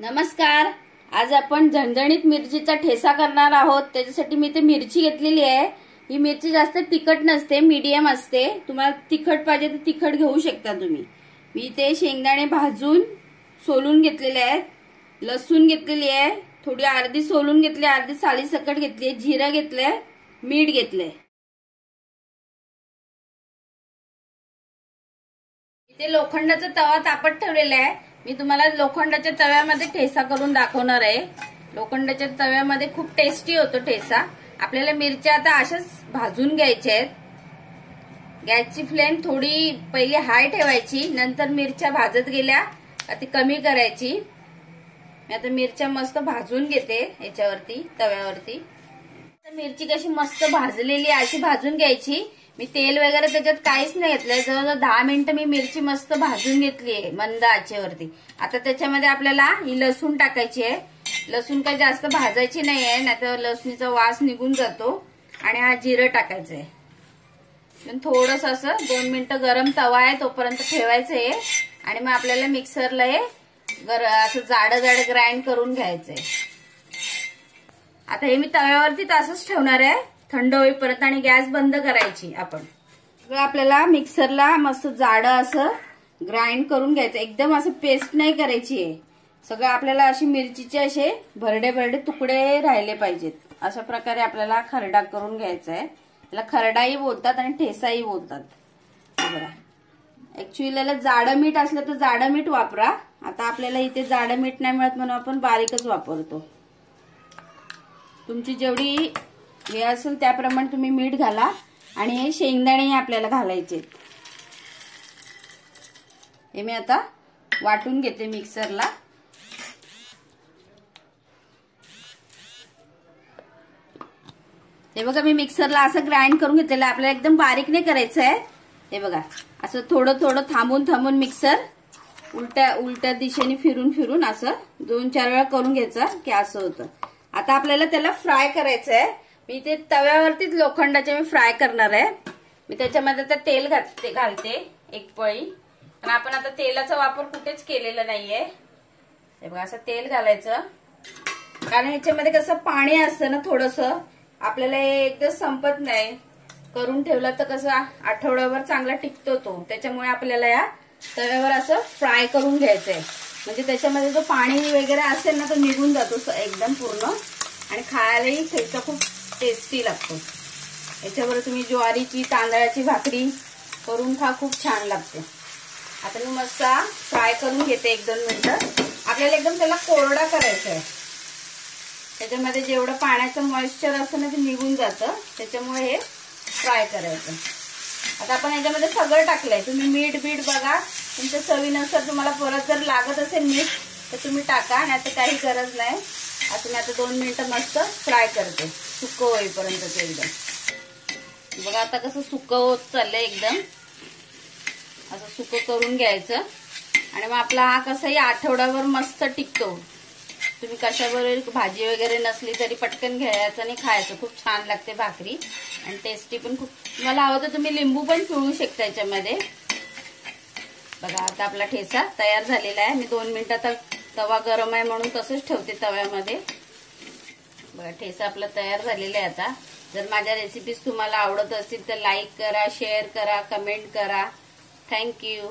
नमस्कार. आज आपण झणझणीत मिरचीचा ठेसा करणार आहोत. त्याच्यासाठी मी ते मिरची घेतलेली आहे. ही मिरची जास्त तिखट नसते, मीडियम असते. तुम्हाला तिखट पाहिजे तर तिखट घेऊ शकता तुम्ही. मी ते शेंगदाणे भाजून सोलून घेतलेले आहेत. लसूण घेतलेली आहे, थोडी अर्धी सोलून घेतली, अर्धी साली सकट घेतली, जिरं घेतलंय, मीठ घेतलंय. इथे लोखंडाचा तवा तापत ठेवलेला आहे. मी तुम्हाला लोखंडाच्या तव्यामध्ये ठेसा करून दाखवणार आहे. लोखंडाच्या तव्यामध्ये खूप टेस्टी होतो ठेसा. आपल्याला मिरच्या आता अशाच भाजून घ्यायच्या आहेत. गॅसची फ्लेम थोडी पहिली हाय ठेवायची, नंतर मिरच्या भाजत गेल्या ती कमी करायची. मी आता मिरच्या मस्त भाजून घेते याच्यावरती तव्यावरती. मिरची कशी मस्त भाजलेली अशी भाजून घ्यायची. मी तेल वगैरे त्याच्यात काहीच नाही घेतलंय. जवळजवळ 10 मिनिटं मी मिरची मस्त भाजून घेतलीये मंद आचेवरती. आता त्याच्यामध्ये आपल्याला ही लसूण टाकायची आहे. लसूण काही जास्त भाजायची नाहीये, नाहीतर लसणीचा वास निघून जातो. आणि हा जिरं टाकायचं आहे. थोडस असं 2 मिनिटं गरम तवा आहे तोपर्यंत ठेवायचं आहे. आणि मग आपल्याला मिक्सरला हे असं जाडं ग्राइंड करून घ्यायचंय. आता हे मी तव्यावरती तसंच ठेवणार आहे थंड होईपर्यंत, आणि गॅस बंद करायची. आपण आपल्याला मिक्सरला मस्त जाडं असं ग्राइंड करून घ्यायचं. एकदम असं पेस्ट नाही करायची आहे. सगळं आपल्याला अशी मिरचीचे असे भरडे तुकडे राहिले पाहिजेत. अशा प्रकारे आपल्याला खरडा करून घ्यायचा आहे. त्याला खरडाही बोलतात आणि ठेसाही बोलतात. ऍक्च्युअली याला जाडं मीठ असलं तर जाडं मीठ वापरा. आता आपल्याला इथे जाडं मीठ नाही मिळत म्हणून आपण बारीकच वापरतो. तुमची जेवढी हे असेल त्याप्रमाणे तुम्ही मीठ घाला. आणि हे शेंगदाणे आपल्याला घालायचे. हे मी आता वाटून घेते मिक्सरला. हे बघा मी मिक्सरला असं ग्राइंड करून घेतलेलं आहे. आपल्याला एकदम बारीक नाही करायचं आहे. हे बघा असं थोडं थांबून मिक्सर उलट्या दिशेने फिरून असं 2-4 वेळा करून घ्यायचं की असं होतं. आता आपल्याला त्याला फ्राय करायचं आहे. मी ते तव्यावरतीच लोखंडाचे मी फ्राय करणार आहे. मी त्याच्यामध्ये आता तेल घालते 1 पळी. पण आपण आता तेलाचा वापर कुठेच केलेला नाहीये. हे बघा असं तेल घालायचं, कारण ह्याच्यामध्ये कसं पाणी असतं ना थोडंसं. आपल्याला हे एकदम संपत नाही. करून ठेवलं तर कसं आठवड्याभर चांगला टिकतो तो. त्याच्यामुळे आपल्याला या तव्यावर असं फ्राय करून घ्यायचंय. म्हणजे त्याच्यामध्ये जो पाणी वगैरे असेल ना तो निघून जातो एकदम पूर्ण. आणि खायलाही ठेचा खूप टेस्टी लागतो. याच्यावर तुम्ही ज्वारीची तांदळाची भाकरी करून खा, खूप छान लागते. आता मी मस्त फ्राय करून घेते 1-2 मिनिटं. आपल्याला एकदम त्याला कोरडा करायचा आहे. त्याच्यामध्ये जेवढं पाण्याचं मॉइश्चर असतं ना ते निघून जातं. त्याच्यामुळे हे फ्राय करायचं. आता आपण याच्यामध्ये सगळं टाकलंय. तुम्ही मीठ बघा तुमच्या चवीनुसार. तुम्हाला परत जर लागत असेल मीठ तर तुम्ही टाका, नाही तर काही गरज नाही. आता मी आता 2 मिनिटं मस्त फ्राय करते सुक्क होईपर्यंत ते एकदम. बघा आता कसं सुक्क होत चाललंय. एकदम असं सुक्क करून घ्यायचं. आणि मग आपला हा कसाही आठवड्याभर मस्त टिकतो. तुम्ही कशाबरोबर भाजी वगैरे नसली तरी पटकन घ्यायचं आणि खायचं. खूप छान लागते भाकरी आणि टेस्टी पण खूप. तुम्हाला हवं तर तुम्ही लिंबू पण पिळू शकता याच्यामध्ये. बघा आता आपला ठेचा तयार झालेला आहे. मी 2 मिनिटात तवा गरम आहे म्हणून तसंच ठेवते तव्यामध्ये. बघा ठेचा आपला तयार झालेला आहे. आता जर माझ्या रेसिपीज तुम्हाला आवडत असतील तर लाईक करा, शेअर करा, कमेंट करा. थँक्यू.